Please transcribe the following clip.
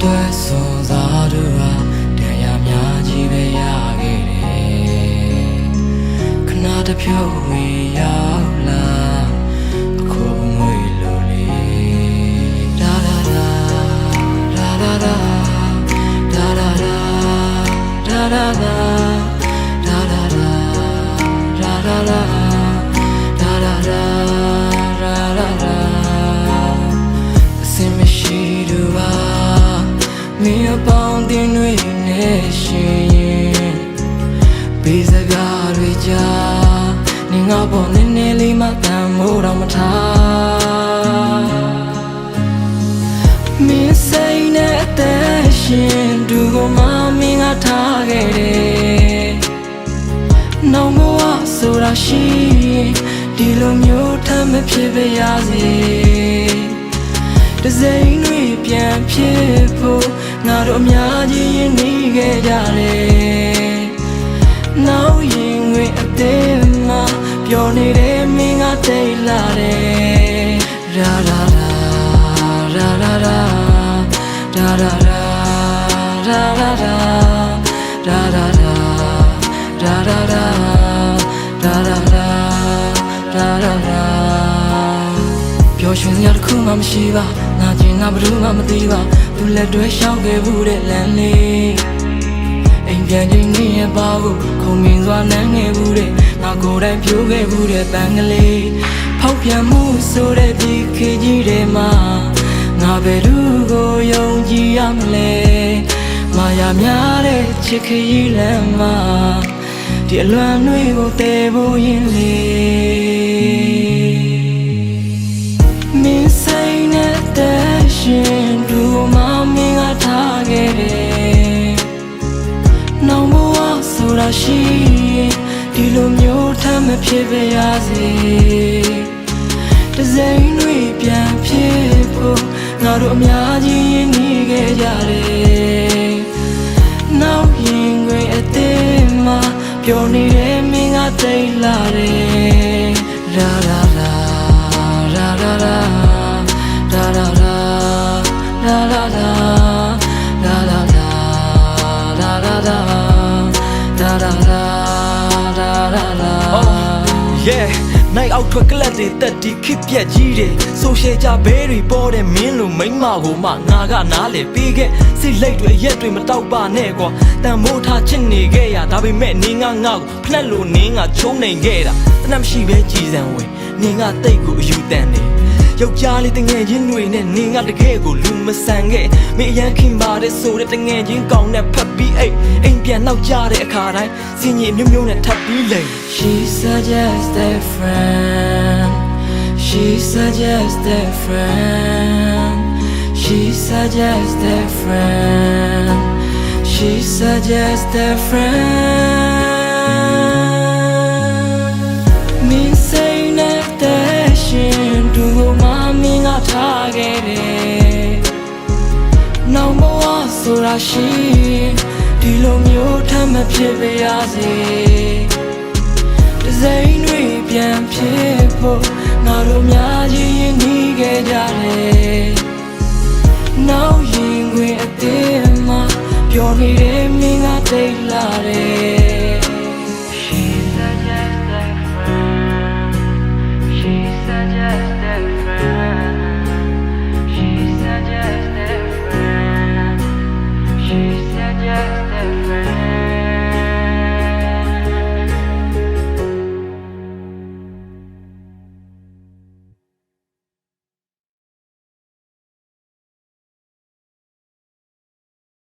အတွက်စွန်စားတို့ဟာတရားများကြီးပဲရခဲ့တယ်ခဏတစ်ဖြုတ်ဝေရောက်လာအခုငွေလိုလေဒါဒါဒါဒါဒါဒါဒါဒါဒါဒါဒါဒါဒါဒါဒါဒါဒါမင်းအပေါင်းတင်တွေနဲ့ရှင်ရင်ဘေးစကားတွေကြားနင်ငါပေါ်နည်းနည်းလေးမှတန်မိုးတော့မထားမင်းစိတ်နဲ့အသက်ရှင်သူကိုမှမင်းကထားခဲ့တယ်နောင်ဘဝဆိုတာရှိဒီလိုမျိုးထမ်းမဖြစ်ပါရစေတစိမ့်တွေပြန်ဖြစ်ဖို့ငါတို့အများကြီးရင်နေခဲ့ကြတယ်နောက်ရင်ငွေအသေးမှပျော်နေတဲ့မင်းကတိတ်လာတယ်ရာရာရာရာရာရာရာရာရာရာရာရာရာရာရာရာရာရာပျော်ရွှင်စရာတစ်ခုမှမရှိပါငါကျင်ငါဘယ်သူမှမသိပါသူလက်တွဲရှောက်ခဲ့ဘူးတဲ့လမ်းလေးအိမ်ပြန်ချိန်နေရပါဘူးခုံမြင်စွာနမ်းခဲ့ဘူးတဲ့ငါကိုယ်တိုင်ပြိုးခဲ့ဘူးတဲ့ပန်းကလေးဖောက်ပြန်မှုဆိုတဲ့ဒီခေတ်ကြီးထဲမှာငါဘယ်သူကိုယုံကြည်ရမလဲမာယာများတဲ့ချစ်ခရီးလမ်းမှာဒီအလွန်တွေကိုတည်ဖို့ရင်လေမင်းစိတ်နဲ့တဲ့ရှင်သူမမင်းကထားခဲ့တယ်နောင်ဘဝဆိုတာရှိဒီလိုမျိုးထမ်းမဖြစ်ပါရစေတစိမ့်တွေပြန်ဖြစ်ဖို့ငါတို့အများကြီးရင်းနှီးခဲ့ကြတယ်နောက်ရင်ခွေအသေးမှပျော်နေတဲ့မင်းကတိတ်လာတယ်လာလာလာလာလာလာလာလာလာလာလာလာလာလာလာလာလာလာ Yeah နိုင်အောက်ထွက်ကလပ်တွေတက်ဒီခစ်ပြက်ကြီးတယ်ဆိုရှယ်ကြဘဲတွေပေါ်တဲ့မင်းလိုမိန်းမကိုမှငါကနားလေပြီးခဲ့စိတ်လိတ်တွေရက်တွေမတောက်ပါနဲ့ကွာတန်မိုးထားချစ်နေခဲ့ရဒါပေမဲ့နင်းကငါ့ကိုဖနှက်လို့နင်းကချုံးနေခဲ့တာတနမရှိပဲကြည်စံဝင်နင်းကတိတ်ကိုအယူတန်တယ်ယောက်ျားလေးတငယ်ချင်းတွေနဲ့နင်းကတကယ်ကိုလူမဆန်ခဲ့မင်းအရန်ခင်ပါတဲ့ဆိုတဲ့တငယ်ချင်းကောင်းနဲ့ဖတ်ပြီးအိမ်ပြန်နောက်ကြတဲ့အခါတိုင်းစင်ကြီးမျိုးမျိုးနဲ့ထပ်ပြီးလိမ့် She suggests a friend She suggests a friend She suggests a friend She suggests a friend Me say that shin to mommy got targeted No more so that she Diloမျိုးထမ်းမဖြစ်ပါရစေတစိမ့်တွေပြန်ဖြစ်ဖို့ငါတို့များကြီးရင်းနှီးခဲ့ကြတယ်နောက်ရင်ခွေအသေးမှပျော်နေတဲ့မင်းကတိတ်လာတယ်